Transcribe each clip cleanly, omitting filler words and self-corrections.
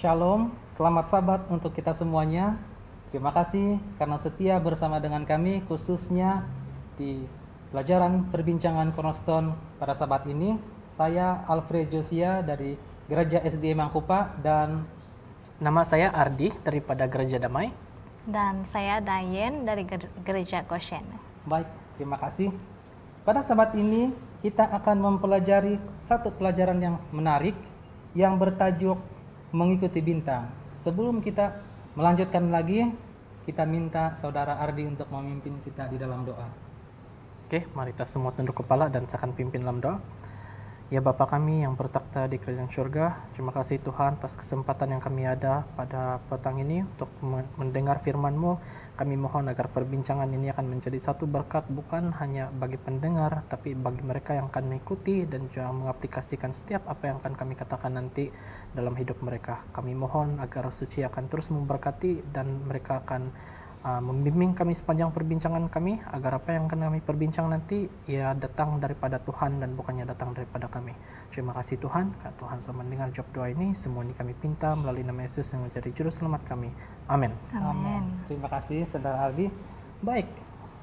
Shalom, selamat Sabat untuk kita semuanya. Terima kasih karena setia bersama dengan kami khususnya di pelajaran perbincangan Cornerstone pada Sabat ini. Saya Alfred Josia dari Gereja SDA Mangkupa dan Nama saya Ardi daripada Gereja Damai. Dan saya Dayen dari Gereja Goshen. baik, terima kasih. Pada Sabat ini kita akan mempelajari satu pelajaran yang menarik yang bertajuk mengikuti bintang. Sebelum kita melanjutkan lagi, kita minta saudara Ardi untuk memimpin kita di dalam doa. Oke, mari kita semua tunduk kepala dan saya akan pimpin dalam doa. Ya Bapa kami yang bertakhta di kerajaan surga, terima kasih Tuhan atas kesempatan yang kami ada pada petang ini untuk mendengar firman-Mu. Kami mohon agar perbincangan ini akan menjadi satu berkat bukan hanya bagi pendengar, tapi bagi mereka yang akan mengikuti dan juga mengaplikasikan setiap apa yang akan kami katakan nanti dalam hidup mereka. Kami mohon agar Suci akan terus memberkati dan mereka akan membimbing kami sepanjang perbincangan kami agar apa yang akan kami perbincang nanti ya datang daripada Tuhan dan bukannya datang daripada kami. Terima kasih Tuhan, karena Tuhan sudah mendengar jawab doa ini. Semua ini kami pinta melalui nama Yesus yang menjadi juru selamat kami. Amin. Amin. Terima kasih saudara Ardi. Baik,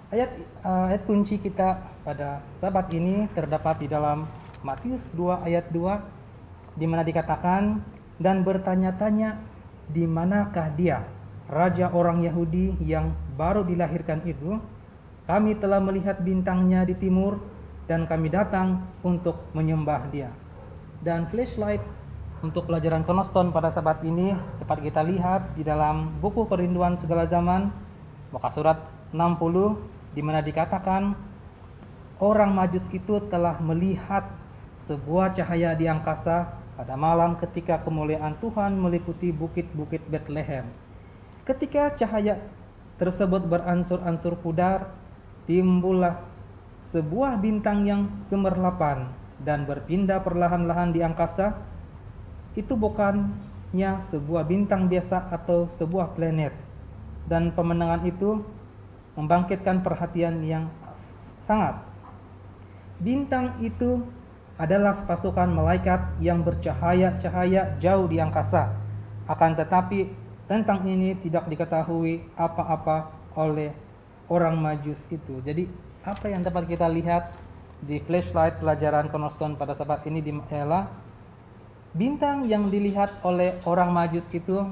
ayat kunci kita pada Sabat ini terdapat di dalam Matius 2 ayat 2 di mana dikatakan, dan bertanya-tanya di manakah dia, Raja orang Yahudi yang baru dilahirkan itu. Kami telah melihat bintangnya di timur dan kami datang untuk menyembah dia. Dan flashlight untuk pelajaran Cornerstone pada Sabat ini dapat kita lihat di dalam buku Kerinduan Segala Zaman, muka surat 60, di mana dikatakan orang Majus itu telah melihat sebuah cahaya di angkasa pada malam ketika kemuliaan Tuhan meliputi bukit-bukit Bethlehem. Ketika cahaya tersebut beransur-ansur pudar, timbullah sebuah bintang yang gemerlapan dan berpindah perlahan-lahan di angkasa. Itu bukannya sebuah bintang biasa atau sebuah planet. Dan pemandangan itu membangkitkan perhatian yang sangat. Bintang itu adalah pasukan malaikat yang bercahaya-cahaya jauh di angkasa. Akan tetapi tentang ini tidak diketahui apa-apa oleh orang Majus itu. Jadi apa yang dapat kita lihat di flashlight pelajaran Cornerstone pada Sabat ini ialah bintang yang dilihat oleh orang Majus itu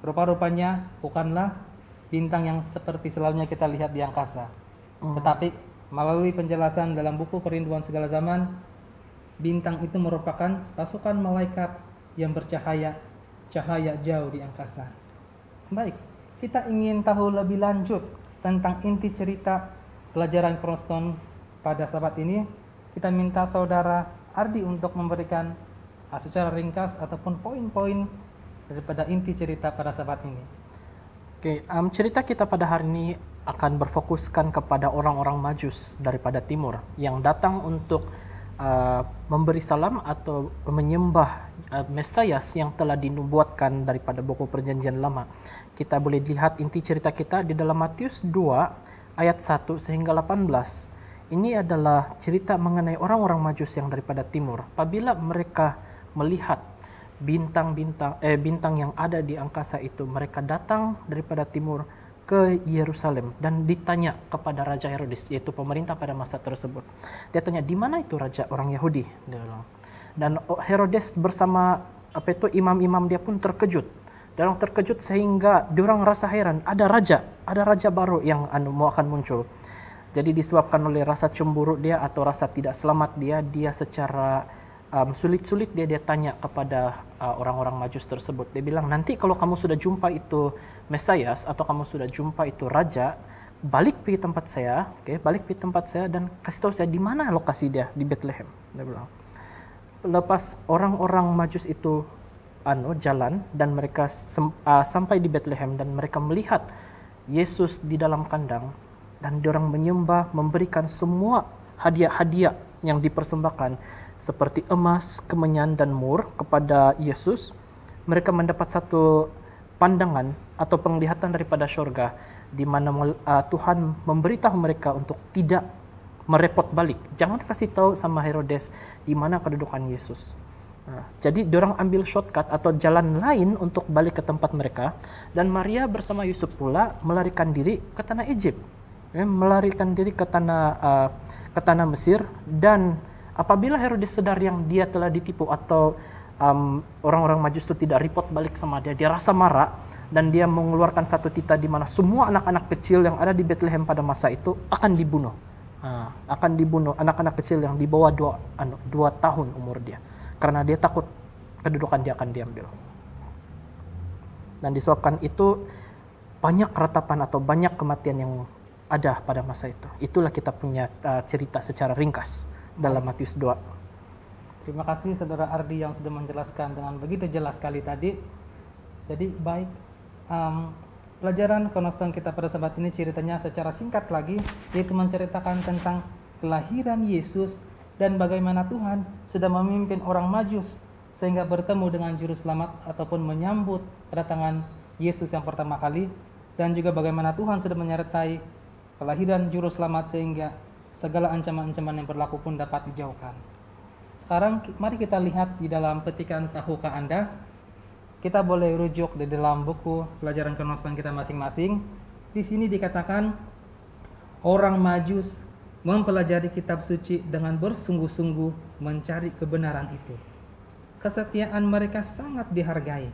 rupa-rupanya bukanlah bintang yang seperti selalunya kita lihat di angkasa. Tetapi melalui penjelasan dalam buku Kerinduan Segala Zaman, bintang itu merupakan pasukan malaikat yang bercahaya jauh di angkasa. Baik, kita ingin tahu lebih lanjut tentang inti cerita pelajaran Cornerstone pada Sabat ini. Kita minta saudara Ardi untuk memberikan secara ringkas ataupun poin-poin daripada inti cerita pada Sabat ini. Oke, cerita kita pada hari ini akan berfokuskan kepada orang-orang Majus daripada timur yang datang untuk memberi salam atau menyembah Mesias yang telah dinubuatkan daripada buku Perjanjian Lama. Kita boleh lihat inti cerita kita di dalam Matius 2 ayat 1 sehingga 18. Ini adalah cerita mengenai orang-orang Majus yang daripada timur. Apabila mereka melihat bintang yang ada di angkasa itu, mereka datang daripada timur ke Yerusalem dan ditanya kepada Raja Herodes, yaitu pemerintah pada masa tersebut. Dia tanya, di mana itu raja orang Yahudi? Dia bilang. Dan Herodes bersama imam-imam dia pun terkejut. Dan orang terkejut sehingga diorang rasa heran, ada raja baru yang mau akan muncul. Jadi disebabkan oleh rasa cemburu dia atau rasa tidak selamat dia secara sulit-sulit dia tanya kepada orang-orang Majus tersebut. Dia bilang, nanti kalau kamu sudah jumpa itu Mesias atau kamu sudah jumpa itu raja, balik pergi tempat saya, balik pergi tempat saya dan kasih tahu saya di mana lokasi dia, di Bethlehem. Dia bilang. Lepas orang-orang Majus itu jalan dan mereka sampai di Bethlehem dan mereka melihat Yesus di dalam kandang dan diorang menyembah, memberikan semua hadiah-hadiah yang dipersembahkan seperti emas, kemenyan dan mur kepada Yesus. Mereka mendapat satu pandangan atau penglihatan daripada surga di mana Tuhan memberitahu mereka untuk tidak merepot balik. Jangan kasih tahu sama Herodes di mana kedudukan Yesus. Jadi diorang ambil shortcut atau jalan lain untuk balik ke tempat mereka, dan Maria bersama Yusuf pula melarikan diri ke tanah Egypt, melarikan diri ke tanah Mesir. Dan apabila Herodes sadar yang dia telah ditipu atau orang-orang Majus itu tidak report balik sama dia, dia rasa marah dan dia mengeluarkan satu titah di mana semua anak-anak kecil yang ada di Bethlehem pada masa itu akan dibunuh. Akan dibunuh anak-anak kecil yang di bawah 2 tahun umur dia, karena dia takut kedudukan dia akan diambil. Dan disebabkan itu banyak ratapan atau banyak kematian yang ada pada masa itu. Itulah kita punya cerita secara ringkas dalam Matius 2. Terima kasih Saudara Ardi yang sudah menjelaskan dengan begitu jelas sekali tadi. Jadi baik, pelajaran Cornerstone kita pada sahabat ini ceritanya secara singkat lagi, yaitu menceritakan tentang kelahiran Yesus dan bagaimana Tuhan sudah memimpin orang Majus sehingga bertemu dengan Juru Selamat ataupun menyambut kedatangan Yesus yang pertama kali, dan juga bagaimana Tuhan sudah menyertai kelahiran Juru Selamat sehingga segala ancaman-ancaman yang berlaku pun dapat dijauhkan. Sekarang mari kita lihat di dalam petikan Tahukah Anda. Kita boleh rujuk di dalam buku pelajaran Cornerstone kita masing-masing. Di sini dikatakan orang Majus mempelajari kitab suci dengan bersungguh-sungguh mencari kebenaran itu. Kesetiaan mereka sangat dihargai.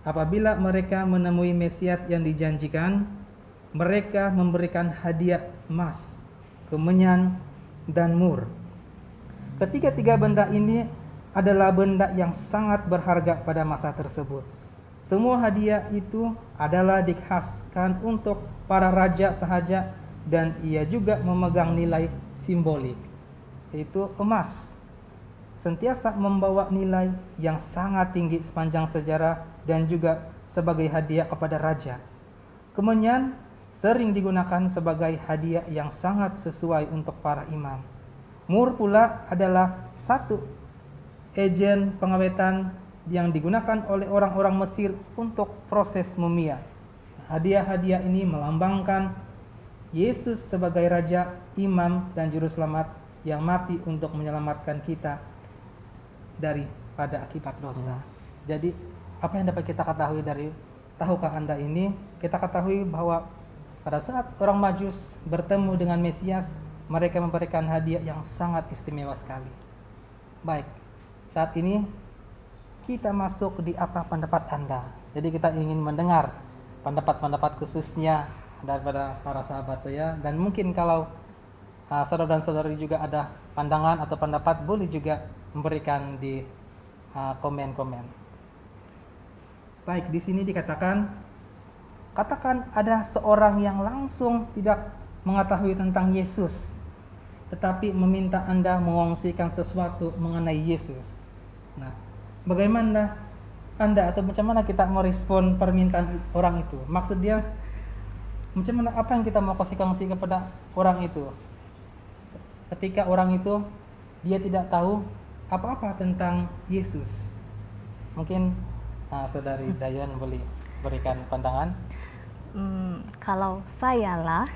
Apabila mereka menemui Mesias yang dijanjikan, mereka memberikan hadiah emas, kemenyan, dan mur. Ketiga-tiga benda ini adalah benda yang sangat berharga pada masa tersebut. Semua hadiah itu adalah dikhaskan untuk para raja sahaja, dan ia juga memegang nilai simbolik, yaitu emas. Sentiasa membawa nilai yang sangat tinggi sepanjang sejarah dan juga sebagai hadiah kepada raja. Kemenyan sering digunakan sebagai hadiah yang sangat sesuai untuk para imam. Mur pula adalah satu agen pengawetan yang digunakan oleh orang-orang Mesir untuk proses mumia. Hadiah-hadiah ini melambangkan Yesus sebagai Raja, Imam, dan Juru Selamat yang mati untuk menyelamatkan kita daripada akibat dosa. Jadi apa yang dapat kita ketahui dari Tahukah Anda ini? Kita ketahui bahwa pada saat orang Majus bertemu dengan Mesias, mereka memberikan hadiah yang sangat istimewa sekali. Baik, saat ini kita masuk di apa pendapat Anda. Jadi kita ingin mendengar pendapat-pendapat khususnya daripada para sahabat saya, dan mungkin kalau saudara dan saudari juga ada pandangan atau pendapat, boleh juga memberikan di komen-komen. Baik, di sini dikatakan, katakan ada seorang yang langsung tidak mengetahui tentang Yesus, tetapi meminta Anda mengongsikan sesuatu mengenai Yesus. Nah, bagaimana Anda atau macam mana kita merespon permintaan orang itu? Maksud dia, macam mana, apa yang kita mau kongsi kepada orang itu? Ketika orang itu dia tidak tahu apa-apa tentang Yesus. Mungkin Saudari Dayan boleh berikan pandangan. Kalau saya lah,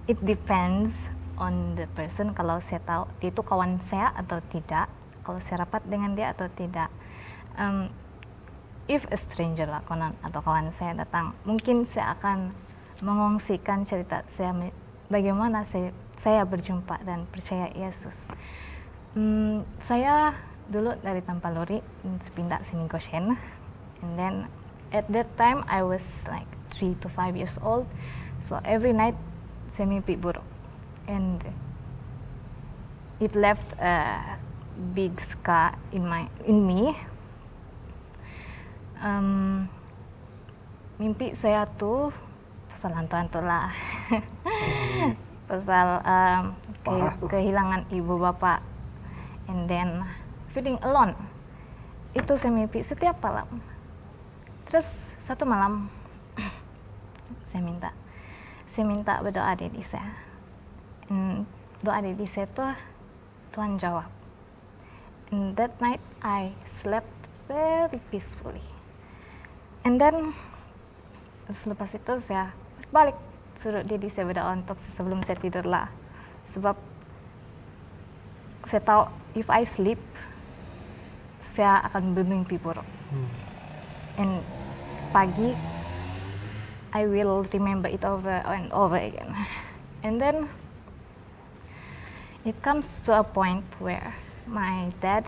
it depends on the person. Kalau saya tahu dia itu kawan saya atau tidak, kalau saya rapat dengan dia atau tidak. If a stranger lah, atau kawan saya datang, mungkin saya akan mengongsikan cerita saya bagaimana saya berjumpa dan percaya Yesus. Saya dulu dari Tampaluri pindah sini Goshen, and then at that time I was like 3 to 5 years old, so every night saya mimpi buruk, and it left a big scar in me. Mimpi saya tuh pasal hantu-hantu lah, pasal kehilangan ibu bapak, and then feeling alone. Itu saya mimpi setiap malam. Terus satu malam saya minta berdoa adik saya. Doa adik saya tuh Tuhan jawab. And that night I slept very peacefully. And then selepas itu saya balik suruh diri saya berdoa untuk sebelum saya tidur lah. Sebab saya tahu if I sleep, saya akan bermimpi buruk. And pagi, I will remember it over and over again. And then it comes to a point where my dad,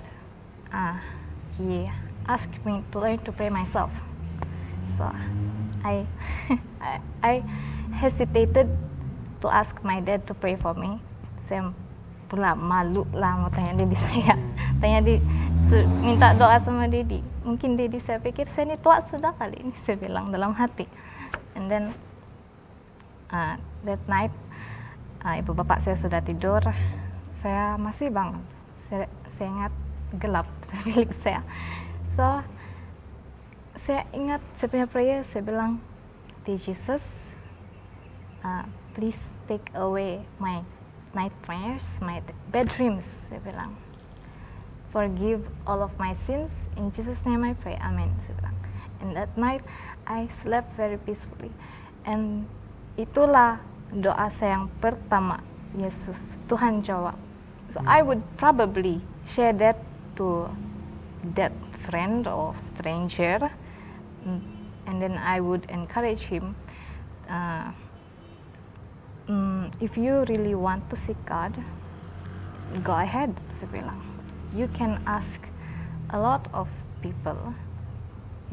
he asked me to learn to pray myself. So I hesitated to ask my dad to pray for me. Saya pula malu lah mau tanya Dedi saya. Minta doa sama Dedi. Mungkin Dedi, saya pikir saya ini tua sudah kali ini, saya bilang dalam hati. And then that night, ibu bapak saya sudah tidur, saya masih bangun. Saya ingat gelap milik saya. So saya ingat saya punya prayer, saya bilang, Dear Jesus, please take away my nightmares, my bad dreams. Saya bilang, forgive all of my sins. In Jesus' name I pray. Amen. Saya bilang. And that night, I slept very peacefully. And itulah doa saya yang pertama, Yesus, Tuhan jawab. So I would probably share that to that friend or stranger, and then I would encourage him, if you really want to seek God, go ahead. Saya bilang. You can ask a lot of people.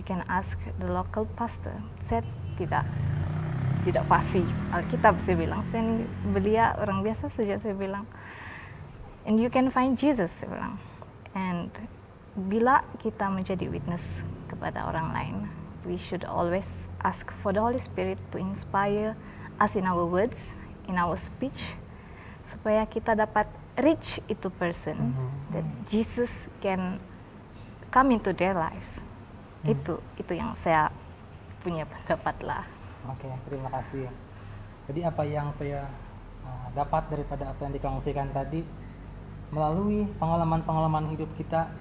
You can ask the local pastor. Saya tidak fasih Alkitab, saya bilang. Saya ini belia orang biasa saja, saya bilang. And you can find Jesus, saya bilang. And bila kita menjadi witness kepada orang lain, we should always ask for the Holy Spirit to inspire us in our words, in our speech, supaya kita dapat reach itu person, that Jesus can come into their lives. Itu yang saya punya pendapat lah. Oke, terima kasih. Jadi apa yang saya dapat daripada apa yang dikongsikan tadi, melalui pengalaman-pengalaman hidup kita,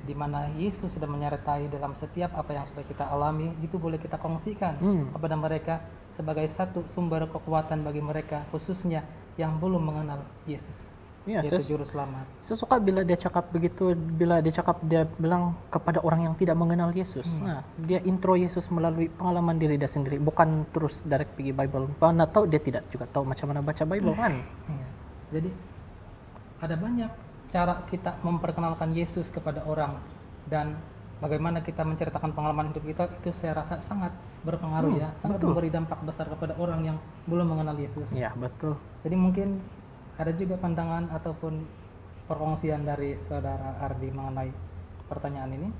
di mana Yesus sudah menyertai dalam setiap apa yang sudah kita alami, itu boleh kita kongsikan kepada mereka sebagai satu sumber kekuatan bagi mereka, khususnya yang belum mengenal Yesus. Ya, yaitu juru selamat. Saya suka bila dia cakap begitu, dia bilang kepada orang yang tidak mengenal Yesus. Nah, dia intro Yesus melalui pengalaman diri dia sendiri, bukan terus direct pergi Bible. Mana tahu dia tidak juga tahu macam mana baca Bible kan? Ya. Jadi ada banyak cara kita memperkenalkan Yesus kepada orang, dan bagaimana kita menceritakan pengalaman hidup kita, itu saya rasa sangat berpengaruh ya, sangat memberi dampak besar kepada orang yang belum mengenal Yesus. Ya, betul. Jadi mungkin ada juga pandangan ataupun perkongsian dari saudara Ardi mengenai pertanyaan ini.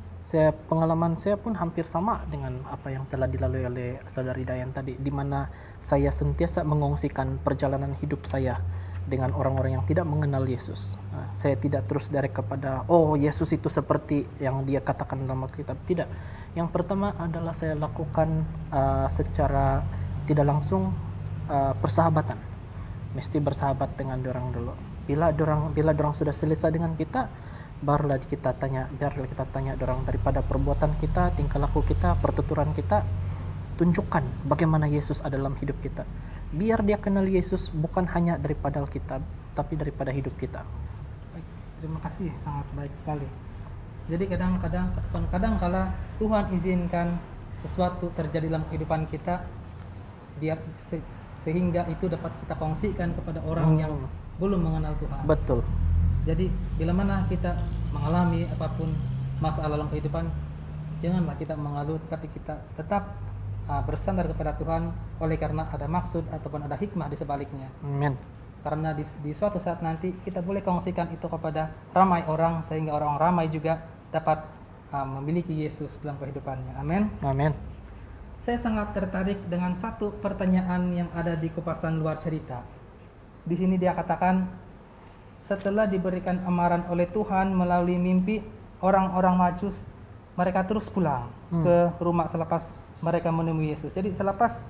Pengalaman saya pun hampir sama dengan apa yang telah dilalui oleh saudari Dayan tadi, di mana saya sentiasa mengongsikan perjalanan hidup saya dengan orang-orang yang tidak mengenal Yesus. Saya tidak terus direct kepada, oh Yesus itu seperti yang dia katakan dalam Alkitab. Tidak. Yang pertama adalah saya lakukan secara tidak langsung persahabatan. Mesti bersahabat dengan dorang dulu. Bila dorang sudah selesai dengan kita, biarlah kita tanya dorang daripada perbuatan kita, tingkah laku kita, pertuturan kita, tunjukkan bagaimana Yesus ada dalam hidup kita. Biar dia kenal Yesus bukan hanya daripada Alkitab, tapi daripada hidup kita. Baik, terima kasih, sangat baik sekali. Jadi kadang kala Tuhan izinkan sesuatu terjadi dalam kehidupan kita, sehingga itu dapat kita kongsikan kepada orang yang belum mengenal Tuhan. Betul. Jadi bila mana kita mengalami apapun masalah dalam kehidupan, janganlah kita mengeluh, tapi kita tetap bersandar kepada Tuhan, oleh karena ada maksud ataupun ada hikmah di sebaliknya. Amin. Karena di suatu saat nanti kita boleh kongsikan itu kepada ramai orang, sehingga orang ramai juga dapat memiliki Yesus dalam kehidupannya. Amin. Amin. Saya sangat tertarik dengan satu pertanyaan yang ada di kupasan luar cerita. Di sini dia katakan, setelah diberikan amaran oleh Tuhan melalui mimpi, orang-orang Majus mereka terus pulang ke rumah selepas mereka menemui Yesus. Jadi selepas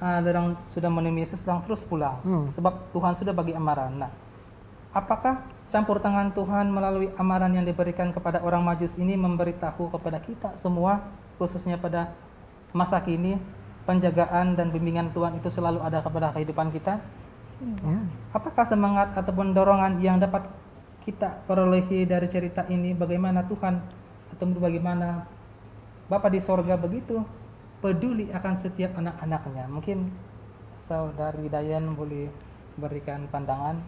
orang sudah menemui Yesus, orang terus pulang, sebab Tuhan sudah bagi amaran. Nah, apakah campur tangan Tuhan melalui amaran yang diberikan kepada orang Majus ini memberitahu kepada kita semua, khususnya pada masa kini, penjagaan dan bimbingan Tuhan itu selalu ada kepada kehidupan kita? Apakah semangat ataupun dorongan yang dapat kita perolehi dari cerita ini bagaimana Tuhan atau bagaimana Bapa di sorga begitu peduli akan setiap anak-anaknya. Mungkin Saudari Dayan boleh berikan pandangan.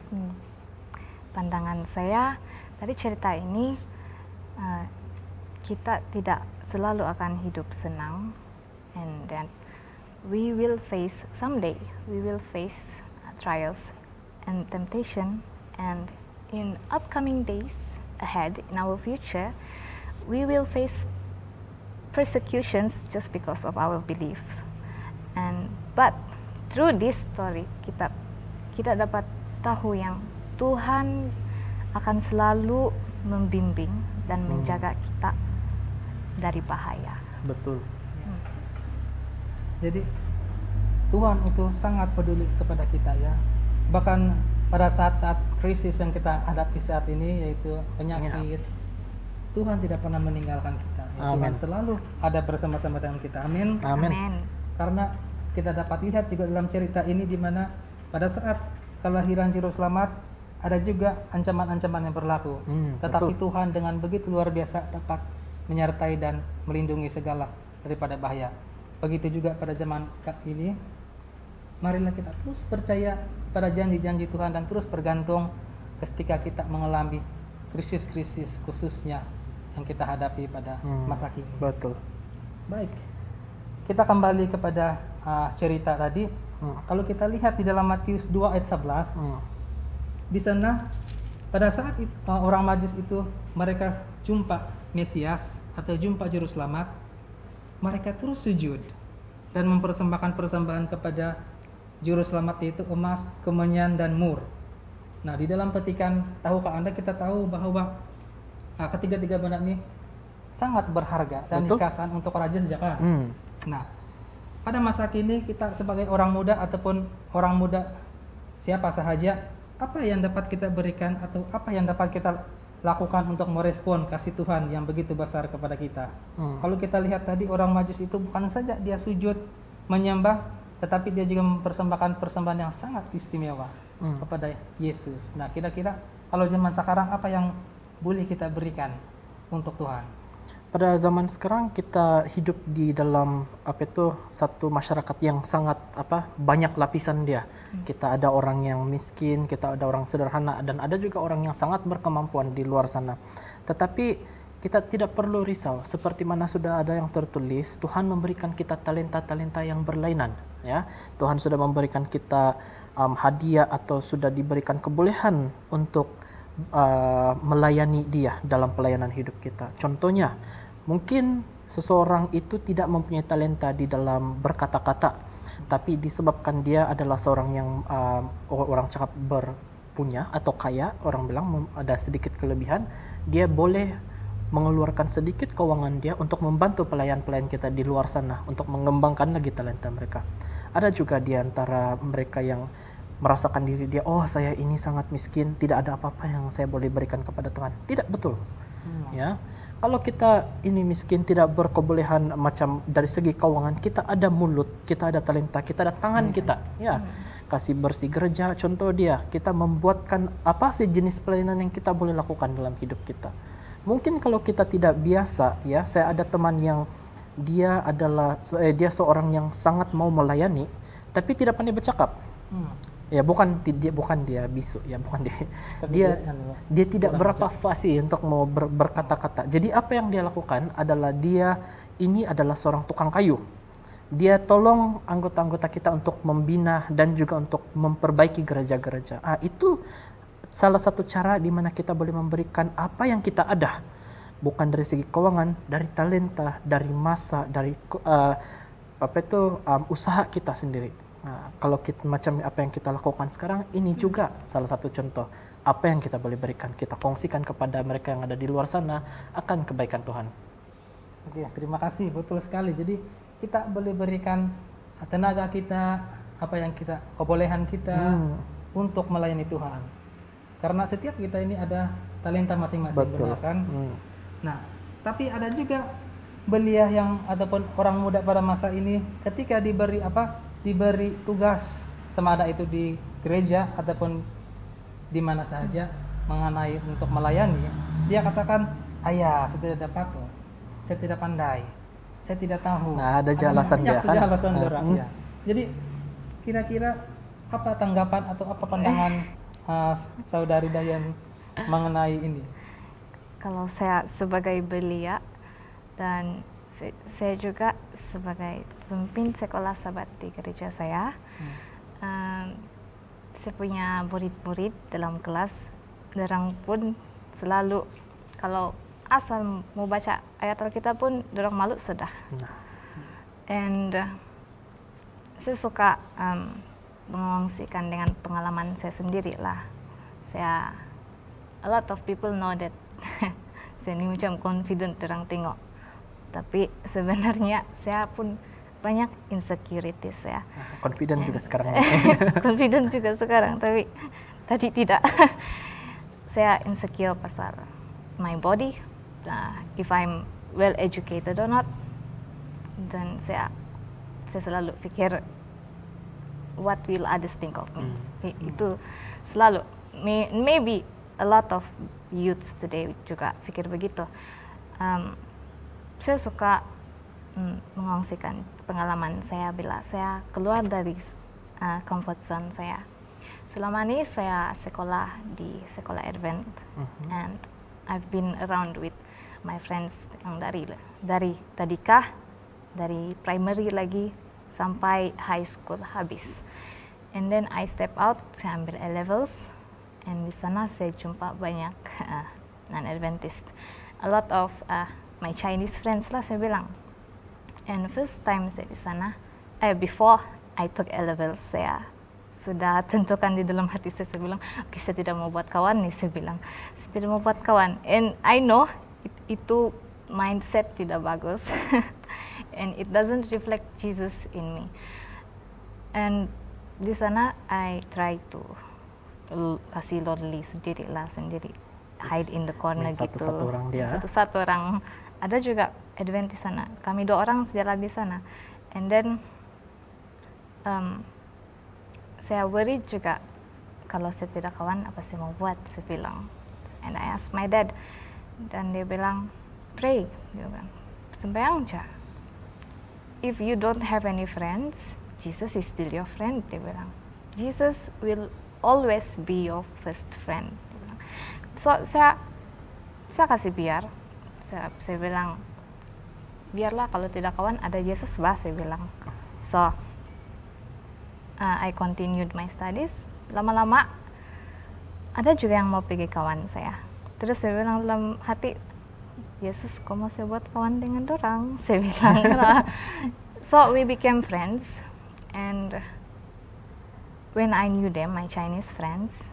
Pandangan saya dari cerita ini, kita tidak selalu akan hidup senang, and then we will face someday trials and temptation, and in upcoming days ahead in our future we will face persecutions just because of our beliefs, but through this story kita dapat tahu yang Tuhan akan selalu membimbing dan menjaga kita dari bahaya. Betul. Jadi Tuhan itu sangat peduli kepada kita ya. Bahkan pada saat-saat krisis yang kita hadapi saat ini, yaitu penyakit, Tuhan tidak pernah meninggalkan kita. Tuhan selalu ada bersama-sama dengan kita. Amin. Amin. Karena kita dapat lihat juga dalam cerita ini di mana pada saat kelahiran Juru Selamat ada juga ancaman-ancaman yang berlaku. Tetapi betul. Tuhan dengan begitu luar biasa dapat menyertai dan melindungi segala daripada bahaya. Begitu juga pada zaman ini, marilah kita terus percaya pada janji-janji Tuhan dan terus bergantung ketika kita mengalami krisis-krisis khususnya yang kita hadapi pada masa kini. Betul. Baik, kita kembali kepada cerita tadi. Kalau kita lihat di dalam Matius 2 ayat 11, di sana pada saat orang Majus itu mereka jumpa Mesias atau jumpa Juru Selamat, mereka terus sujud dan mempersembahkan persembahan kepada Juru Selamat, yaitu emas, kemenyan, dan mur. Nah, di dalam petikan, tahukah Anda, kita tahu bahwa ketiga-tiga benda ini sangat berharga dan dikesan untuk raja sejak kalah. Nah, pada masa kini kita sebagai orang muda ataupun orang muda siapa sahaja, apa yang dapat kita berikan atau apa yang dapat kita lakukan untuk merespon kasih Tuhan yang begitu besar kepada kita? Kalau kita lihat tadi, orang Majus itu bukan saja dia sujud menyembah, tetapi dia juga mempersembahkan persembahan yang sangat istimewa kepada Yesus. Nah, kira-kira kalau zaman sekarang apa yang boleh kita berikan untuk Tuhan? Pada zaman sekarang kita hidup di dalam satu masyarakat yang sangat banyak lapisan dia. Kita ada orang yang miskin, kita ada orang sederhana, dan ada juga orang yang sangat berkemampuan di luar sana. Tetapi kita tidak perlu risau, seperti mana sudah ada yang tertulis, Tuhan memberikan kita talenta-talenta yang berlainan. Ya, Tuhan sudah memberikan kita hadiah atau sudah diberikan kebolehan untuk melayani Dia dalam pelayanan hidup kita. Contohnya, mungkin seseorang itu tidak mempunyai talenta di dalam berkata-kata, tapi disebabkan dia adalah seorang yang orang cakap berpunya atau kaya, orang bilang ada sedikit kelebihan, dia boleh mengeluarkan sedikit keuangan dia untuk membantu pelayan-pelayan kita di luar sana untuk mengembangkan lagi talenta mereka. Ada juga di antara mereka yang merasakan diri dia, oh saya ini sangat miskin, tidak ada apa-apa yang saya boleh berikan kepada Tuhan. Tidak betul. Ya. Kalau kita ini miskin, tidak berkebolehan macam dari segi keuangan, kita ada mulut, kita ada talenta, kita ada tangan kita. Ya. Kasih bersih gereja, contoh dia, kita membuatkan apa sih jenis pelayanan yang kita boleh lakukan dalam hidup kita. Mungkin kalau kita tidak biasa, ya, saya ada teman yang dia seorang yang sangat mau melayani, tapi tidak pandai bercakap. Ya, bukan dia bisu, ya, bukan dia tidak berapa fasih untuk mau berkata-kata. Jadi apa yang dia lakukan adalah dia ini adalah seorang tukang kayu. Dia tolong anggota-anggota kita untuk membina dan juga untuk memperbaiki gereja-gereja. Itu salah satu cara di mana kita boleh memberikan apa yang kita ada, bukan dari segi keuangan, dari talenta, dari masa, dari usaha kita sendiri. Nah, kalau kita macam apa yang kita lakukan sekarang, ini juga salah satu contoh apa yang kita boleh berikan, kita kongsikan kepada mereka yang ada di luar sana akan kebaikan Tuhan. Oke, terima kasih, betul sekali. Jadi kita boleh berikan tenaga kita, apa yang kita, kebolehan kita untuk melayani Tuhan. Karena setiap kita ini ada talenta masing-masing, benar kan? Nah, tapi ada juga belia yang ataupun orang muda pada masa ini ketika diberi tugas, sama ada itu di gereja ataupun di mana saja, mengenai untuk melayani, dia katakan, ayah, saya tidak dapat, saya tidak pandai, saya tidak tahu. Nah, ada alasan dia kan? Alasan orang, ya. Jadi kira-kira apa tanggapan atau apa pandangan saudari Dayan mengenai ini? Kalau saya sebagai belia dan saya juga sebagai pemimpin sekolah sahabat di gereja saya, saya punya murid-murid dalam kelas, dorang pun selalu kalau asal mau baca ayat Alkitab pun dorang malu sudah. And saya suka mengongsikan dengan pengalaman saya sendiri lah. A lot of people know that saya ini macam confident orang tengok, tapi sebenarnya saya pun banyak insecurities ya. Confident juga sekarang. Confident juga sekarang, tapi tadi tidak. Saya insecure pasal my body, if I'm well educated or not. Dan saya selalu pikir what will others think of me. Itu selalu. Maybe a lot of youths today juga pikir begitu. Saya suka mengongsikan pengalaman saya bila saya keluar dari comfort zone saya. Selama ini saya sekolah di sekolah Advent, and I've been around with my friends yang dari tadika, dari primary lagi sampai high school habis. And then I step out, saya ambil A-levels, and di sana saya jumpa banyak non-Adventist. A lot of my Chinese friends lah saya bilang. And first time saya di sana, before I took A-levels, saya sudah tentukan di dalam hati saya bilang, okay, saya tidak mau buat kawan nih, saya bilang. Saya tidak mau buat kawan. And I know itu mindset tidak bagus. And it doesn't reflect Jesus in me. And di sana I try to kasih lonely sendiri, hide in the corner gitu. Satu-satu orang dia. Satu-satu orang. Ada juga Advent di sana. Kami 2 orang sejalan di sana. And then saya worried juga kalau saya tidak kawan apa saya mau buat, saya bilang. And I asked my dad, dan dia bilang, pray, dia bilang, sembahyang aja. If you don't have any friends, Jesus is still your friend, dia bilang. Jesus will always be your first friend. Dia bilang. So saya kasih biar, saya bilang, biarlah kalau tidak kawan ada Yesus bah, saya bilang. So I continued my studies. Lama-lama ada juga yang mau pergi kawan saya. Terus saya bilang dalam hati, Yesus, kok mau saya buat kawan dengan dorang? Saya bilang. So we became friends, and when I knew them, my Chinese friends,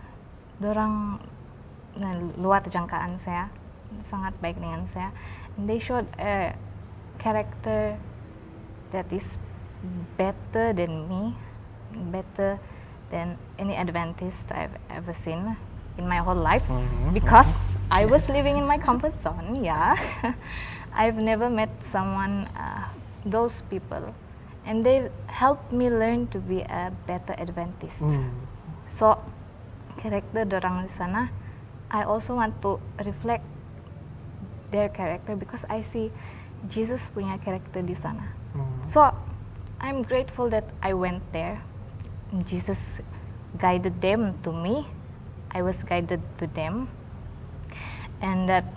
dorang luar jangkaan saya, sangat baik dengan saya. And they showed a character that is better than me, better than any Adventist I've ever seen in my whole life, because I was living in my comfort zone. Yeah, I've never met someone, those people, and they helped me learn to be a better Adventist. So, karakter dorang di sana, I also want to reflect their character because I see Jesus punya karakter di sana. So, I'm grateful that I went there. Jesus guided them to me. I was guided to them, and that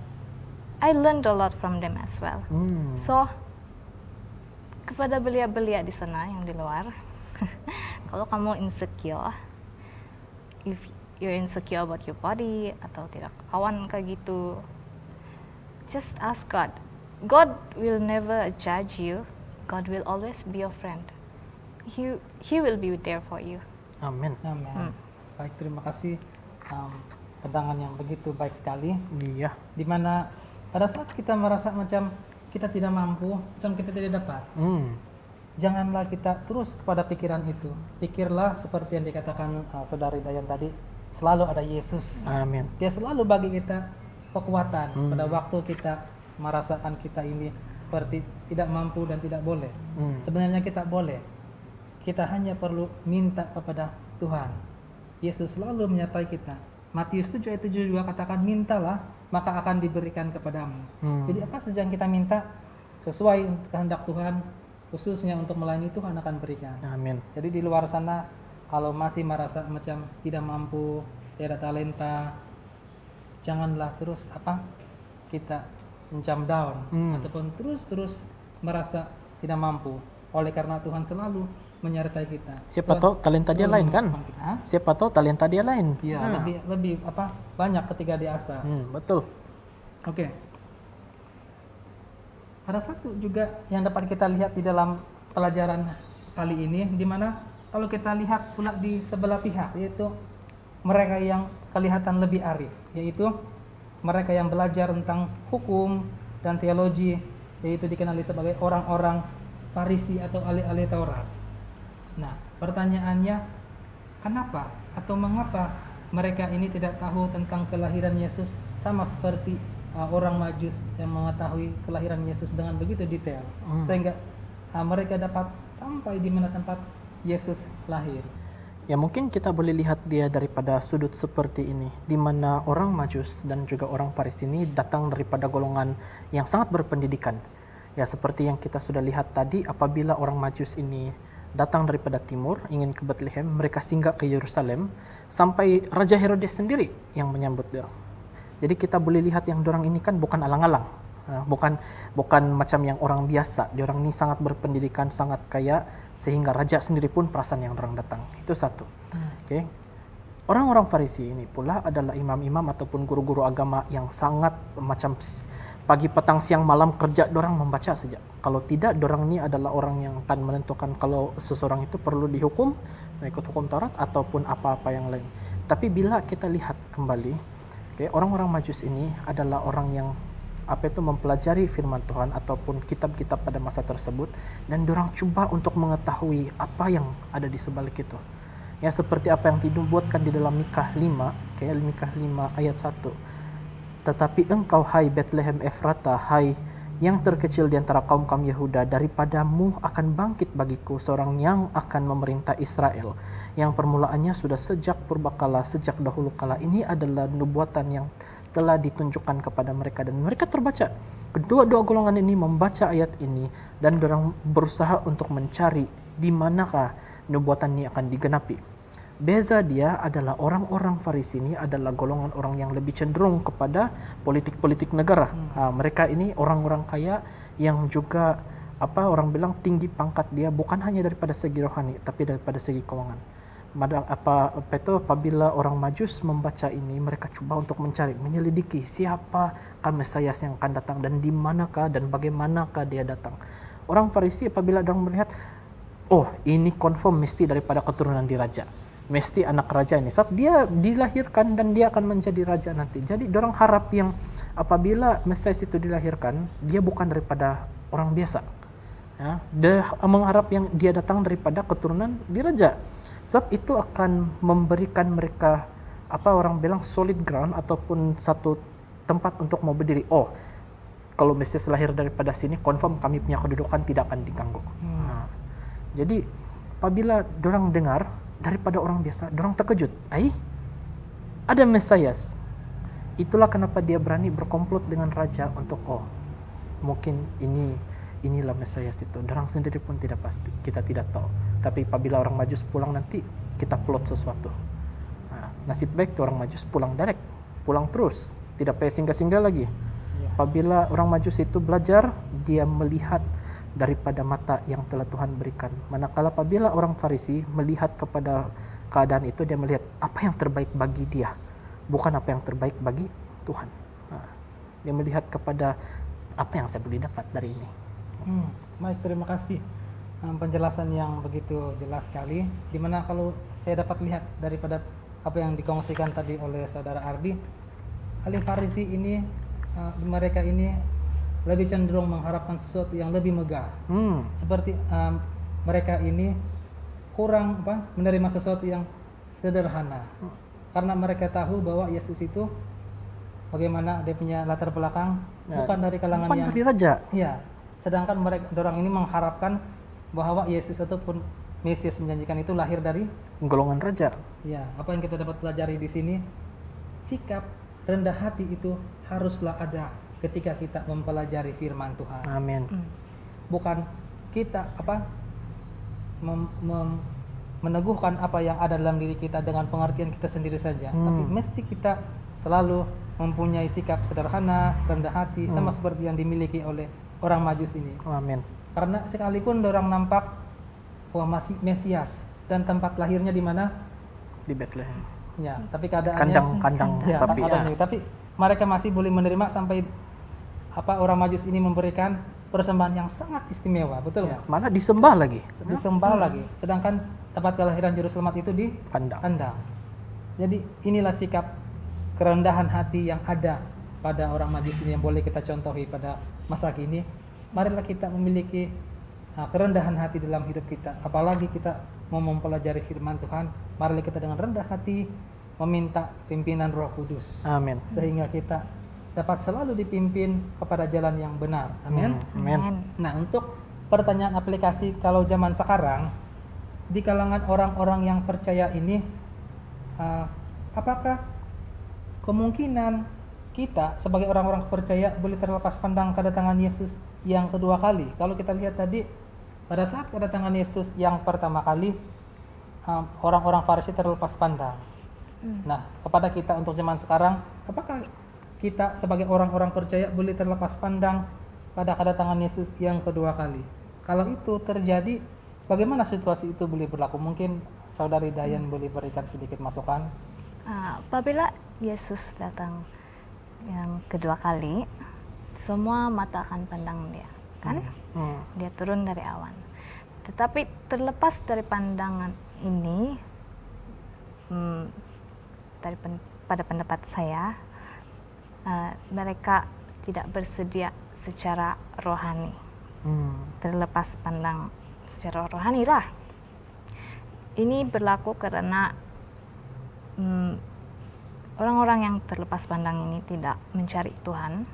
I learned a lot from them as well. So, kepada belia-belia di sana yang di luar, kalau kamu insecure, if you're insecure about your body atau tidak kawan kayak gitu, just ask God. God will never judge you. God will always be your friend. He will be there for you. Amin. Amin. Baik, terima kasih. Pandangan yang begitu baik sekali. Iya. Dimana pada saat kita merasa macam kita tidak mampu, macam kita tidak dapat, janganlah kita terus kepada pikiran itu. Pikirlah seperti yang dikatakan saudari Dayan tadi, selalu ada Yesus. Amin. Dia selalu bagi kita kekuatan pada waktu kita merasakan kita ini seperti tidak mampu dan tidak boleh. Sebenarnya kita boleh. Kita hanya perlu minta kepada Tuhan. Yesus selalu menyertai kita. Matius 7 ayat 7 juga katakan, mintalah maka akan diberikan kepadamu. Jadi apa saja yang kita minta sesuai kehendak Tuhan, khususnya untuk melayani Tuhan akan berikan. Amin. Jadi di luar sana kalau masih merasa macam tidak mampu, tidak ada talenta, janganlah terus kita mencam down ataupun terus merasa tidak mampu. Oleh karena Tuhan selalu menyertai kita. Siapa tahu talenta dia lain kan? Siapa tahu talenta dia lain. Iya, lebih banyak ketika diasah. Betul. Oke. Ada satu juga yang dapat kita lihat di dalam pelajaran kali ini, di mana kalau kita lihat pula di sebelah pihak, yaitu mereka yang kelihatan lebih arif, yaitu mereka yang belajar tentang hukum dan teologi, yaitu dikenali sebagai orang-orang Farisi atau ahli-ahli Taurat. Nah, pertanyaannya, kenapa atau mengapa mereka ini tidak tahu tentang kelahiran Yesus sama seperti orang Majus yang mengetahui kelahiran Yesus dengan begitu detail, sehingga mereka dapat sampai di mana tempat Yesus lahir. Ya mungkin kita boleh lihat dia daripada sudut seperti ini, di mana orang Majus dan juga orang Farisi ini datang daripada golongan yang sangat berpendidikan. Ya seperti yang kita sudah lihat tadi, apabila orang Majus ini datang daripada timur, ingin ke Bethlehem, mereka singgah ke Yerusalem, sampai Raja Herodes sendiri yang menyambut dia. Jadi kita boleh lihat yang dorang ini kan bukan alang-alang, bukan macam yang orang biasa. Diorang ini sangat berpendidikan, sangat kaya, sehingga raja sendiri pun perasan yang dorang datang. Itu satu. Okay. Orang-orang Farisi ini pula adalah imam-imam ataupun guru-guru agama yang sangat macam pagi, petang, siang, malam kerja dorang membaca saja. Kalau tidak, dorang ini adalah orang yang akan menentukan kalau seseorang itu perlu dihukum, mengikut hukum Taurat ataupun apa-apa yang lain. Tapi bila kita lihat kembali, orang-orang Majus ini adalah orang yang mempelajari firman Tuhan ataupun kitab-kitab pada masa tersebut, dan dorang cuba untuk mengetahui apa yang ada di sebalik itu. Ya seperti apa yang dinubuatkan di dalam Mikha 5, Mikha 5 ayat 1. Tetapi engkau, hai Bethlehem Efrata, hai yang terkecil di antara kaum-kaum Yehuda, daripadamu akan bangkit bagiku seorang yang akan memerintah Israel, yang permulaannya sudah sejak purbakala, sejak dahulu kala. Ini adalah nubuatan yang telah ditunjukkan kepada mereka, dan mereka terbaca. Kedua-dua golongan ini membaca ayat ini, dan dorang berusaha untuk mencari di manakah nubuatan ini akan digenapi. Beza dia adalah orang-orang Farisi ini adalah golongan orang yang lebih cenderung kepada politik-politik negara. Mereka ini orang-orang kaya yang juga orang bilang tinggi pangkat dia, bukan hanya daripada segi rohani tapi daripada segi keuangan. Apabila orang Majus membaca ini, mereka cuba untuk mencari, menyelidiki siapakah Mesias yang akan datang dan di manakah dan bagaimanakah dia datang. Orang Farisi apabila dorang melihat, oh ini confirm mesti daripada keturunan diraja, mesti anak raja ini, sebab dia dilahirkan dan dia akan menjadi raja nanti. Jadi dorang harap yang apabila Mesias itu dilahirkan, dia bukan daripada orang biasa. Ya, dia mengharap yang dia datang daripada keturunan diraja. Sebab itu akan memberikan mereka orang bilang solid ground ataupun satu tempat untuk mau berdiri. Oh, kalau Mesias lahir daripada sini, confirm kami punya kedudukan tidak akan diganggu. Jadi apabila dorang dengar daripada orang biasa, dorang terkejut. Ada Mesias. Itulah kenapa dia berani berkomplot dengan raja untuk mungkin inilah Mesias itu. Dorang sendiri pun tidak pasti, kita tidak tahu. Tapi apabila orang Majus pulang nanti, kita plot sesuatu. Nasib baik tuh orang Majus pulang direct, pulang terus, tidak payah singgah-singgah lagi. Apabila orang Majus itu belajar, dia melihat daripada mata yang telah Tuhan berikan. Manakala apabila orang Farisi melihat kepada keadaan itu, dia melihat apa yang terbaik bagi dia, bukan apa yang terbaik bagi Tuhan. Dia melihat kepada apa yang saya boleh dapat dari ini. Baik, terima kasih penjelasan yang begitu jelas sekali. Dimana kalau saya dapat lihat daripada apa yang dikongsikan tadi oleh saudara Ardi, ahli Farisi ini, mereka ini lebih cenderung mengharapkan sesuatu yang lebih megah. Seperti mereka ini kurang menerima sesuatu yang sederhana. Karena mereka tahu bahwa Yesus itu bagaimana dia punya latar belakang, bukan dari kalangan bukan dari raja. Iya. Sedangkan orang ini mengharapkan bahwa Yesus ataupun Mesias menjanjikan itu lahir dari golongan raja. Ya, apa yang kita dapat pelajari di sini, sikap rendah hati itu haruslah ada ketika kita mempelajari firman Tuhan. Amin. Bukan kita meneguhkan apa yang ada dalam diri kita dengan pengertian kita sendiri saja, tapi mesti kita selalu mempunyai sikap sederhana, rendah hati, sama seperti yang dimiliki oleh orang Majus ini. Amin. Karena sekalipun orang nampak masih Mesias dan tempat lahirnya di mana? Di Bethlehem. Ya, tapi keadaannya Kandang sapi. keadaannya. Tapi mereka masih boleh menerima sampai orang Majus ini memberikan persembahan yang sangat istimewa, betul nggak? Mana disembah lagi. Disembah lagi. Sedangkan tempat kelahiran Juru Selamat itu di kandang. Jadi inilah sikap kerendahan hati yang ada pada orang Majus ini yang boleh kita contohi pada masa kini. Marilah kita memiliki kerendahan hati dalam hidup kita. Apalagi kita mau mempelajari firman Tuhan, marilah kita dengan rendah hati meminta pimpinan Roh Kudus. Amin. Sehingga kita dapat selalu dipimpin kepada jalan yang benar. Amin. Amin. Nah, untuk pertanyaan aplikasi kalau zaman sekarang di kalangan orang-orang yang percaya ini, apakah kemungkinan kita sebagai orang-orang percaya boleh terlepas pandang kedatangan Yesus yang kedua kali? Kalau kita lihat tadi, pada saat kedatangan Yesus yang pertama kali, orang-orang Farisi terlepas pandang. Nah, kepada kita untuk zaman sekarang, apakah kita sebagai orang-orang percaya boleh terlepas pandang pada kedatangan Yesus yang kedua kali? Kalau itu terjadi, bagaimana situasi itu boleh berlaku? Mungkin Saudari Dayan boleh berikan sedikit masukan. Apabila Yesus datang yang kedua kali, semua mata akan pandang dia, kan? Dia turun dari awan. Tetapi terlepas dari pandangan ini, pada pendapat saya, mereka tidak bersedia secara rohani. Terlepas pandang secara rohani lah. Ini berlaku karena orang-orang yang terlepas pandang ini tidak mencari Tuhan,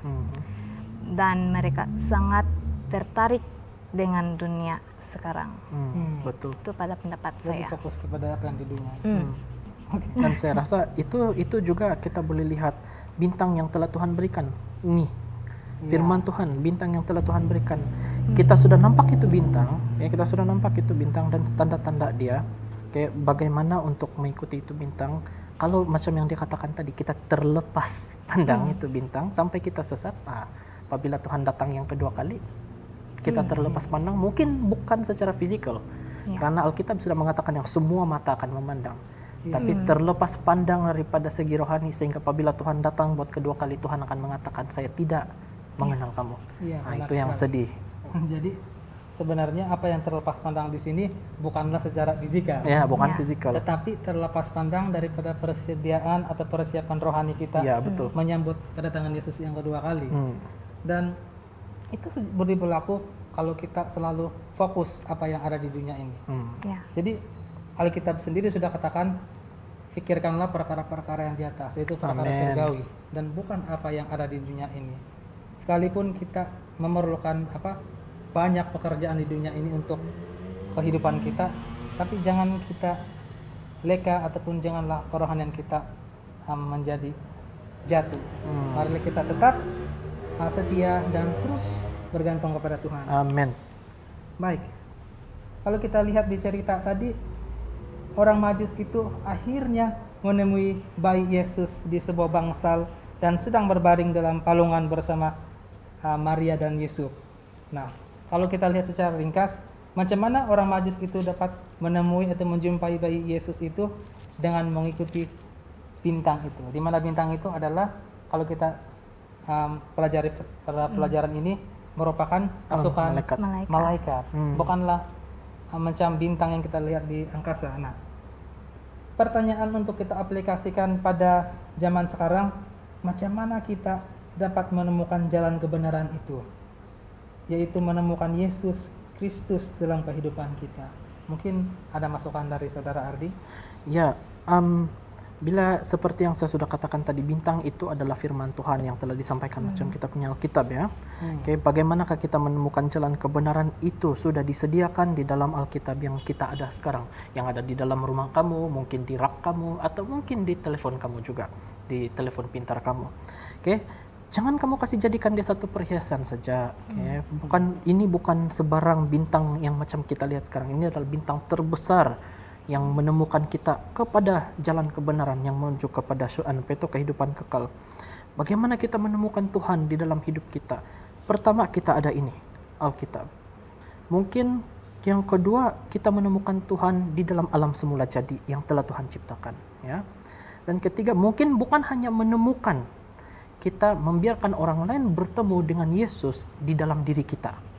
dan mereka sangat tertarik dengan dunia sekarang. Betul. Itu pada pendapat Jadi saya. fokus kepada apa yang di dunia. Dan saya rasa itu juga kita boleh lihat bintang yang telah Tuhan berikan. Nih, firman Tuhan, bintang yang telah Tuhan berikan. Kita sudah nampak itu bintang, kita sudah nampak itu bintang dan tanda-tanda dia. Kayak bagaimana untuk mengikuti itu bintang. Kalau macam yang dikatakan tadi, kita terlepas pandang itu bintang sampai kita sesat. Apabila Tuhan datang yang kedua kali, kita terlepas pandang, mungkin bukan secara fisikal. Karena Alkitab sudah mengatakan yang semua mata akan memandang. Tapi terlepas pandang daripada segi rohani, sehingga apabila Tuhan datang buat kedua kali, Tuhan akan mengatakan, saya tidak mengenal kamu. Itu yang sedih. Jadi sebenarnya apa yang terlepas pandang di sini bukanlah secara fisikal. Bukan fisikal. Tetapi terlepas pandang daripada persediaan atau persiapan rohani kita betul. menyambut kedatangan Yesus yang kedua kali. Dan itu berlaku kalau kita selalu fokus apa yang ada di dunia ini. Jadi Alkitab sendiri sudah katakan, pikirkanlah perkara-perkara yang di atas, yaitu perkara surgawi, dan bukan apa yang ada di dunia ini. Sekalipun kita memerlukan banyak pekerjaan di dunia ini untuk kehidupan kita, tapi jangan kita leka ataupun janganlah kerohanian kita menjadi jatuh. Marilah kita tetap setia dan terus bergantung kepada Tuhan. Amin. Baik. Kalau kita lihat di cerita tadi, orang Majus itu akhirnya menemui bayi Yesus di sebuah bangsal dan sedang berbaring dalam palungan bersama Maria dan Yusuf. Nah, kalau kita lihat secara ringkas, macam mana orang Majus itu dapat menemui atau menjumpai bayi Yesus itu dengan mengikuti bintang itu. Di mana bintang itu adalah, kalau kita pelajari pada pelajaran ini, merupakan pasukan malaikat. Bukanlah macam bintang yang kita lihat di angkasa. Nah, pertanyaan untuk kita aplikasikan pada zaman sekarang, macam mana kita dapat menemukan jalan kebenaran itu, yaitu menemukan Yesus Kristus dalam kehidupan kita. Mungkin ada masukan dari Saudara Ardi? Bila seperti yang saya sudah katakan tadi, bintang itu adalah firman Tuhan yang telah disampaikan macam kita punya Alkitab ya. Oke, bagaimanakah kita menemukan jalan kebenaran itu sudah disediakan di dalam Alkitab yang kita ada sekarang, yang ada di dalam rumah kamu, mungkin di rak kamu, atau mungkin di telepon kamu juga, di telepon pintar kamu. Oke, jangan kamu kasih jadikan dia satu perhiasan saja. Oke, ini bukan sebarang bintang yang macam kita lihat sekarang. Ini adalah bintang terbesar yang menemukan kita kepada jalan kebenaran yang menuju kepada syu'an itu kehidupan kekal. Bagaimana kita menemukan Tuhan di dalam hidup kita? Pertama, kita ada ini, Alkitab. Mungkin yang kedua, kita menemukan Tuhan di dalam alam semula jadi yang telah Tuhan ciptakan, ya. Dan ketiga, mungkin bukan hanya menemukan, kita membiarkan orang lain bertemu dengan Yesus di dalam diri kita.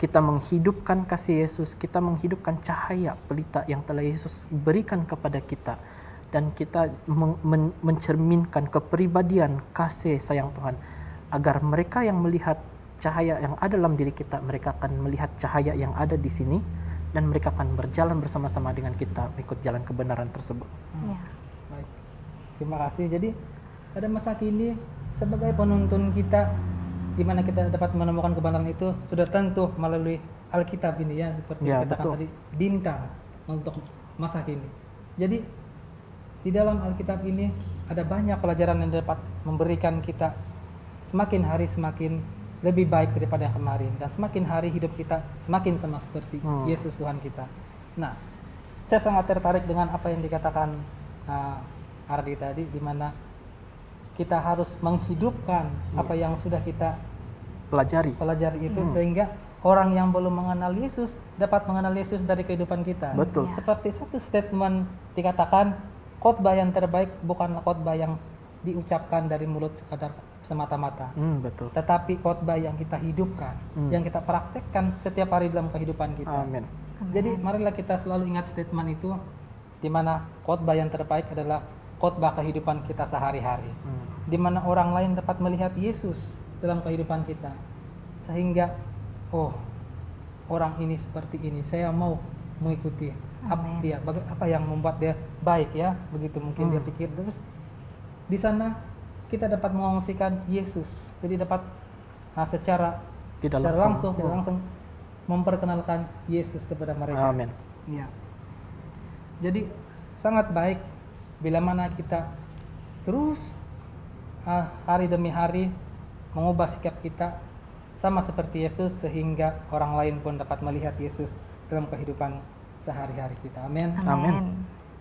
Kita menghidupkan kasih Yesus, kita menghidupkan cahaya pelita yang telah Yesus berikan kepada kita, dan kita mencerminkan kepribadian kasih sayang Tuhan, agar mereka yang melihat cahaya yang ada dalam diri kita, mereka akan melihat cahaya yang ada di sini, dan mereka akan berjalan bersama-sama dengan kita mengikut jalan kebenaran tersebut. Ya. Baik, terima kasih. Jadi pada masa kini sebagai penuntun kita, di mana kita dapat menemukan kebenaran itu sudah tentu melalui Alkitab ini ya, seperti Ya, kita katakan betul. tadi, bintang untuk masa kini. Jadi di dalam Alkitab ini ada banyak pelajaran yang dapat memberikan kita semakin hari semakin lebih baik daripada yang kemarin, dan semakin hari hidup kita semakin sama seperti Yesus Tuhan kita. Nah, saya sangat tertarik dengan apa yang dikatakan Ardi tadi, di mana kita harus menghidupkan apa yang sudah kita Pelajari. itu, sehingga orang yang belum mengenal Yesus dapat mengenal Yesus dari kehidupan kita. Betul. Seperti satu statement dikatakan, khotbah yang terbaik bukanlah khotbah yang diucapkan dari mulut sekadar semata-mata, Betul. tetapi khotbah yang kita hidupkan, yang kita praktekkan setiap hari dalam kehidupan kita. Amin. Jadi marilah kita selalu ingat statement itu, di mana khotbah yang terbaik adalah khotbah kehidupan kita sehari-hari, di mana orang lain dapat melihat Yesus dalam kehidupan kita, sehingga oh, orang ini seperti ini, saya mau mengikuti dia, apa yang membuat dia baik ya, begitu mungkin dia pikir. Terus di sana kita dapat mengongsikan Yesus, jadi dapat secara langsung memperkenalkan Yesus kepada mereka. Amin. Ya. Jadi sangat baik bila mana kita terus hari demi hari mengubah sikap kita sama seperti Yesus, sehingga orang lain pun dapat melihat Yesus dalam kehidupan sehari-hari kita. Amin. Amin.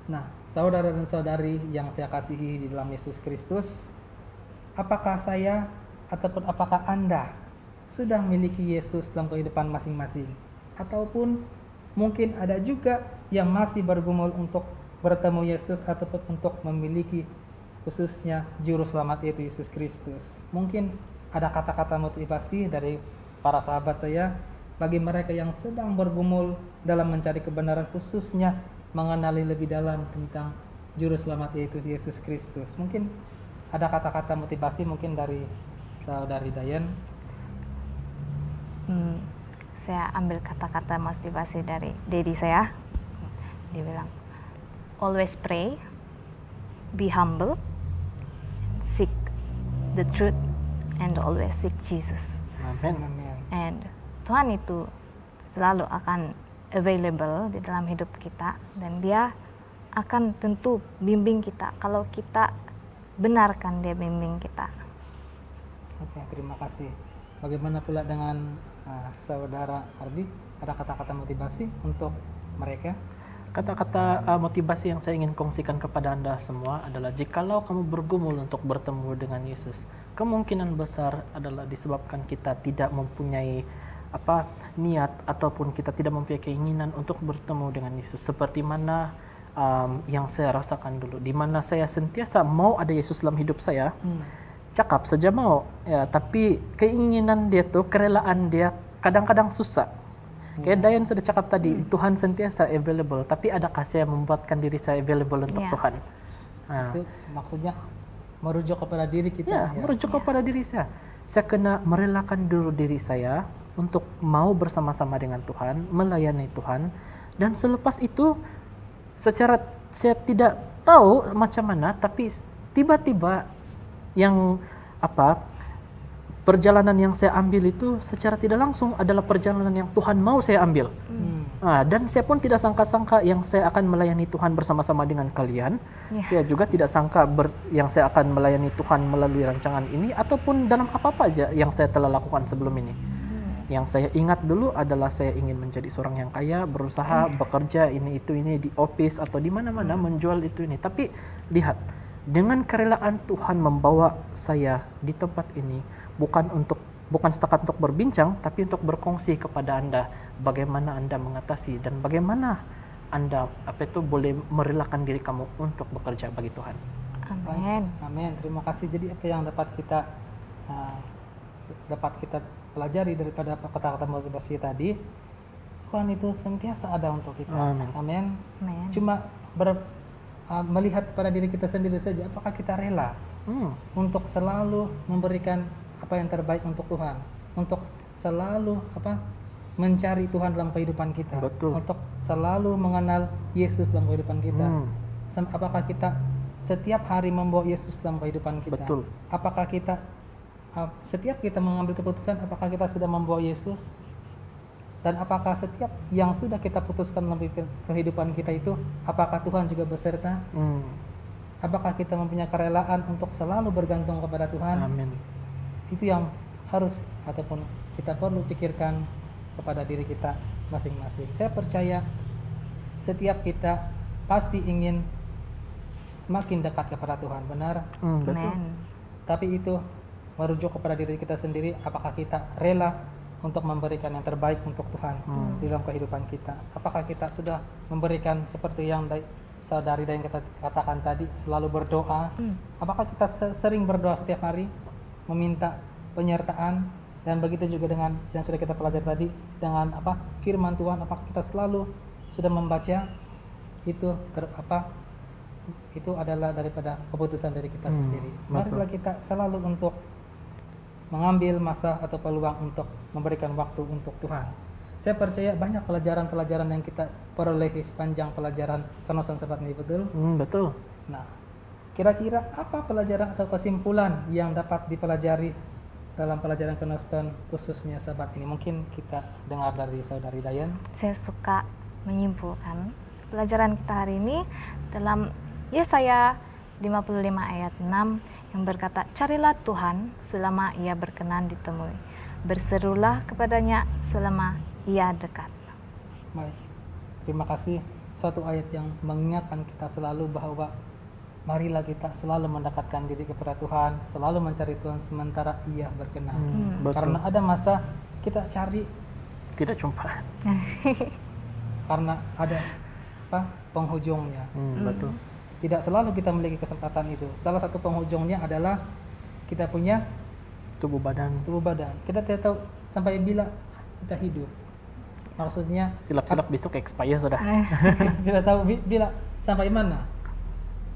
Nah, saudara dan saudari yang saya kasihi di dalam Yesus Kristus, apakah saya ataupun apakah Anda sudah memiliki Yesus dalam kehidupan masing-masing? Ataupun mungkin ada juga yang masih bergumul untuk bertemu Yesus ataupun untuk memiliki khususnya juru selamat, yaitu Yesus Kristus. Mungkin ada kata-kata motivasi dari para sahabat saya bagi mereka yang sedang bergumul dalam mencari kebenaran, khususnya mengenali lebih dalam tentang juru selamat, yaitu Yesus Kristus. Mungkin ada kata-kata motivasi mungkin dari saudari Dayan. Saya ambil kata-kata motivasi dari Dedi saya. Dia bilang, always pray, be humble, seek the truth, and always seek Jesus. Amin. And Tuhan itu selalu akan available di dalam hidup kita, dan Dia akan tentu bimbing kita kalau kita benarkan Dia bimbing kita. Oke, terima kasih. Bagaimana pula dengan saudara Ardi? Ada kata-kata motivasi untuk mereka? Kata-kata motivasi yang saya ingin kongsikan kepada Anda semua adalah, jikalau kamu bergumul untuk bertemu dengan Yesus, kemungkinan besar adalah disebabkan kita tidak mempunyai niat ataupun kita tidak mempunyai keinginan untuk bertemu dengan Yesus. Seperti mana yang saya rasakan dulu, di mana saya sentiasa mau ada Yesus dalam hidup saya, cakap saja mau, ya, tapi keinginan dia tuh, kerelaan dia kadang-kadang susah. Kayak Dayan sudah cakap tadi, Tuhan sentiasa available, tapi adakah saya membuatkan diri saya available untuk Tuhan? Itu maksudnya merujuk kepada diri kita. Ya, merujuk kepada diri saya. Saya kena merelakan dulu diri saya untuk mau bersama-sama dengan Tuhan, melayani Tuhan, dan selepas itu secara saya tidak tahu macam mana, tapi tiba-tiba yang perjalanan yang saya ambil itu secara tidak langsung adalah perjalanan yang Tuhan mau saya ambil. Dan saya pun tidak sangka-sangka yang saya akan melayani Tuhan bersama-sama dengan kalian. Saya juga tidak sangka yang saya akan melayani Tuhan melalui rancangan ini ataupun dalam apa-apa aja yang saya telah lakukan sebelum ini. Yang saya ingat dulu adalah saya ingin menjadi seorang yang kaya, berusaha, bekerja ini di office atau di mana-mana menjual itu ini. Tapi lihat, dengan kerelaan Tuhan membawa saya di tempat ini bukan setakat untuk berbincang, tapi untuk berkongsi kepada Anda bagaimana Anda mengatasi dan bagaimana Anda boleh merelakan diri kamu untuk bekerja bagi Tuhan. Amin. Amin. Terima kasih. Jadi apa yang dapat kita pelajari daripada kata-kata motivasi tadi, Tuhan itu sentiasa ada untuk kita. Amin. Cuma melihat pada diri kita sendiri saja, apakah kita rela untuk selalu memberikan apa yang terbaik untuk Tuhan, untuk selalu mencari Tuhan dalam kehidupan kita, untuk selalu mengenal Yesus dalam kehidupan kita. Apakah kita setiap hari membawa Yesus dalam kehidupan kita? Apakah kita setiap kita mengambil keputusan, apakah kita sudah membawa Yesus? Dan apakah setiap yang sudah kita putuskan dalam kehidupan kita itu, apakah Tuhan juga beserta? Apakah kita mempunyai kerelaan untuk selalu bergantung kepada Tuhan? Amin. Itu yang harus ataupun kita perlu pikirkan kepada diri kita masing-masing. Saya percaya setiap kita pasti ingin semakin dekat kepada Tuhan, benar? Betul. Tapi itu merujuk kepada diri kita sendiri, apakah kita rela untuk memberikan yang terbaik untuk Tuhan di dalam kehidupan kita? Apakah kita sudah memberikan seperti yang saudari yang kita katakan tadi, selalu berdoa? Apakah kita sering berdoa setiap hari, meminta penyertaan? Dan begitu juga dengan yang sudah kita pelajari tadi, dengan firman Tuhan, apakah kita selalu sudah membaca itu itu adalah daripada keputusan dari kita sendiri. Marilah kita selalu untuk mengambil masa atau peluang untuk memberikan waktu untuk Tuhan. Saya percaya banyak pelajaran-pelajaran yang kita peroleh di sepanjang pelajaran Kenoson Sabat ini, betul? Betul. Nah, kira-kira apa pelajaran atau kesimpulan yang dapat dipelajari dalam pelajaran Kenoson khususnya Sabat ini? Mungkin kita dengar dari saudari Dayan. Saya suka menyimpulkan pelajaran kita hari ini dalam Yesaya 55 ayat 6 yang berkata, carilah Tuhan selama ia berkenan ditemui, berserulah kepadanya selama ia dekat. Baik, terima kasih. Suatu ayat yang mengingatkan kita selalu bahwa marilah kita selalu mendekatkan diri kepada Tuhan, selalu mencari Tuhan sementara ia berkenan. Karena ada masa kita cari tidak jumpa. Karena ada penghujungnya. Betul. Tidak selalu kita memiliki kesempatan itu. Salah satu penghujungnya adalah kita punya tubuh badan. Kita tidak tahu sampai bila kita hidup. Maksudnya silap-silap besok expire sudah. Tidak tahu bila sampai mana.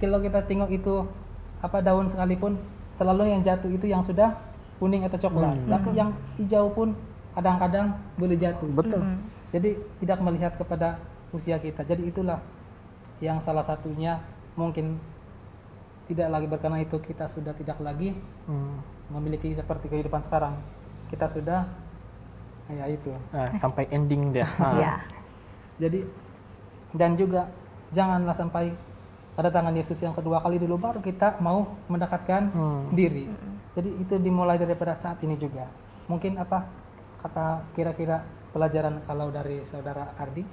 Kalau kita tengok itu daun sekalipun, selalu yang jatuh itu yang sudah kuning atau coklat. Tapi yang hijau pun kadang-kadang boleh jatuh. Betul. Jadi tidak melihat kepada usia kita. Jadi itulah yang salah satunya mungkin tidak lagi berkenan itu, kita sudah tidak lagi memiliki seperti kehidupan sekarang. Kita sudah itu sampai ending dia. Jadi dan juga janganlah sampai pada tangan Yesus yang kedua kali dulu baru kita mau mendekatkan diri. Jadi itu dimulai daripada saat ini juga. Mungkin kata kira-kira pelajaran kalau dari saudara Ardi?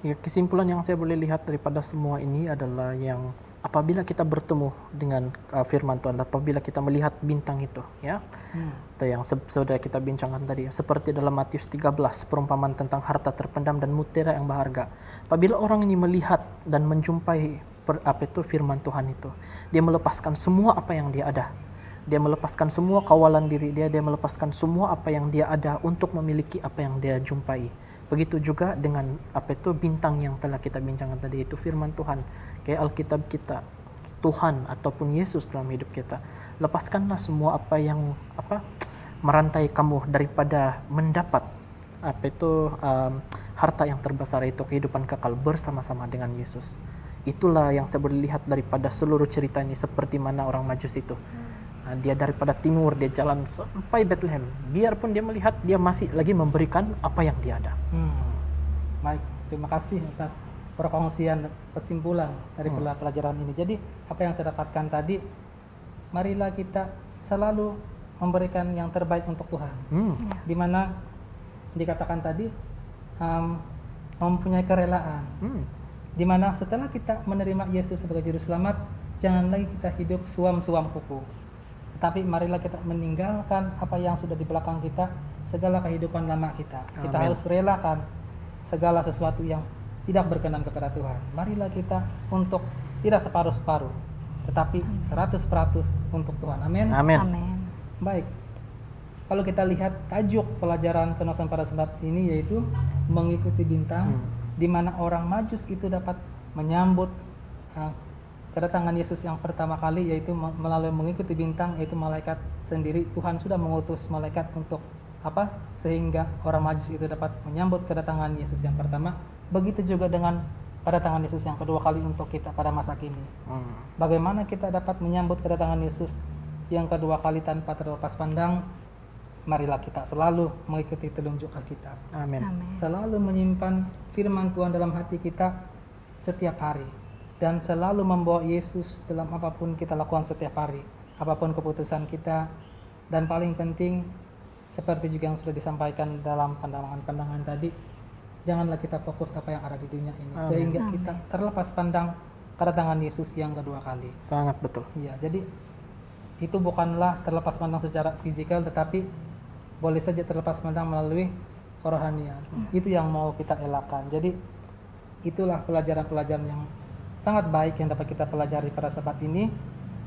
Ya, kesimpulan yang saya boleh lihat daripada semua ini adalah yang apabila kita bertemu dengan firman Tuhan, apabila kita melihat bintang itu, ya, atau yang sudah kita bincangkan tadi, seperti dalam Matius 13, perumpamaan tentang harta terpendam dan mutiara yang berharga. Apabila orang ini melihat dan menjumpai firman Tuhan itu, dia melepaskan semua apa yang dia ada. Dia melepaskan semua kawalan diri dia melepaskan semua apa yang dia ada untuk memiliki apa yang dia jumpai. Begitu juga dengan bintang yang telah kita bincangkan tadi, itu firman Tuhan, kayak Alkitab kita, Tuhan ataupun Yesus dalam hidup kita. Lepaskanlah semua apa yang merantai kamu daripada mendapat harta yang terbesar, itu kehidupan kekal bersama-sama dengan Yesus. itulah yang saya boleh lihat daripada seluruh cerita ini, seperti mana orang Majus itu. Nah, dia daripada timur, dia jalan sampai Bethlehem. Biarpun dia melihat, dia masih lagi memberikan apa yang dia ada. Baik, terima kasih atas perkongsian kesimpulan dari pelajaran ini. Jadi apa yang saya dapatkan tadi, marilah kita selalu memberikan yang terbaik untuk Tuhan. Dimana dikatakan tadi mempunyai kerelaan. Dimana setelah kita menerima Yesus sebagai Juru Selamat, jangan lagi kita hidup suam-suam kuku. Tetapi marilah kita meninggalkan apa yang sudah di belakang kita, segala kehidupan lama kita. Kita harus relakan segala sesuatu yang tidak berkenan kepada Tuhan. Marilah kita untuk tidak separuh-separuh, tetapi 100% untuk Tuhan. Amin. Amin. Baik. Kalau kita lihat tajuk pelajaran Kenosan pada Sabat ini yaitu mengikuti bintang, di mana orang Majus itu dapat menyambut kedatangan Yesus yang pertama kali, yaitu melalui mengikuti bintang, yaitu malaikat sendiri. Tuhan sudah mengutus malaikat untuk apa? Sehingga orang Majus itu dapat menyambut kedatangan Yesus yang pertama. Begitu juga dengan kedatangan Yesus yang kedua kali untuk kita pada masa kini. Bagaimana kita dapat menyambut kedatangan Yesus yang kedua kali tanpa terlepas pandang? Marilah kita selalu mengikuti telunjuk Alkitab. Amin. Selalu menyimpan firman Tuhan dalam hati kita setiap hari, dan selalu membawa Yesus dalam apapun kita lakukan setiap hari, apapun keputusan kita. Dan paling penting, seperti juga yang sudah disampaikan dalam pandangan-pandangan tadi, janganlah kita fokus apa yang ada di dunia ini, sehingga kita terlepas pandang kedatangan Yesus yang kedua kali. Sangat betul. Iya, jadi itu bukanlah terlepas pandang secara fisikal, tetapi boleh saja terlepas pandang melalui kerohanian. Itu yang mau kita elakkan. Jadi itulah pelajaran-pelajaran yang sangat baik yang dapat kita pelajari pada saat ini.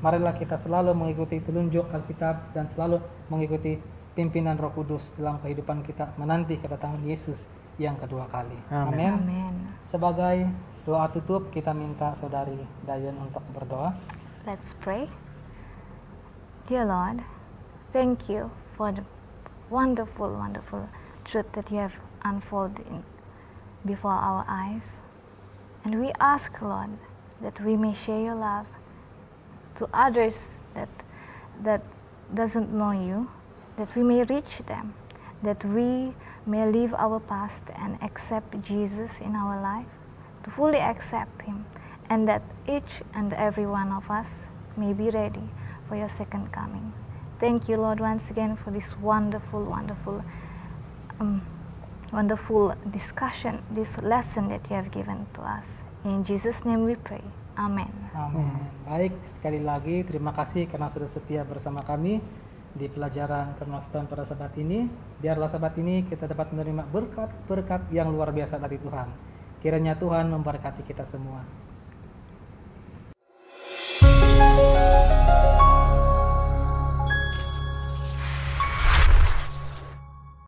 Marilah kita selalu mengikuti telunjuk Alkitab dan selalu mengikuti pimpinan Roh Kudus dalam kehidupan kita menanti kedatangan Yesus yang kedua kali. Amin. Sebagai doa tutup, kita minta Saudari Dayan untuk berdoa. Let's pray. Dear Lord, thank you for the wonderful truth that you have unfolded before our eyes. And we ask, Lord, that we may share your love to others that doesn't know you, that we may reach them, that we may leave our past and accept Jesus in our life, to fully accept him, and that each and every one of us may be ready for your second coming. Thank you, Lord, once again for this wonderful discussion, this lesson that you have given to us. In Jesus' name we pray. Amen. Amin. Baik, sekali lagi terima kasih karena sudah setia bersama kami di pelajaran Kenosan pada sabat ini. Biarlah sabat ini kita dapat menerima berkat-berkat yang luar biasa dari Tuhan. Kiranya Tuhan memberkati kita semua.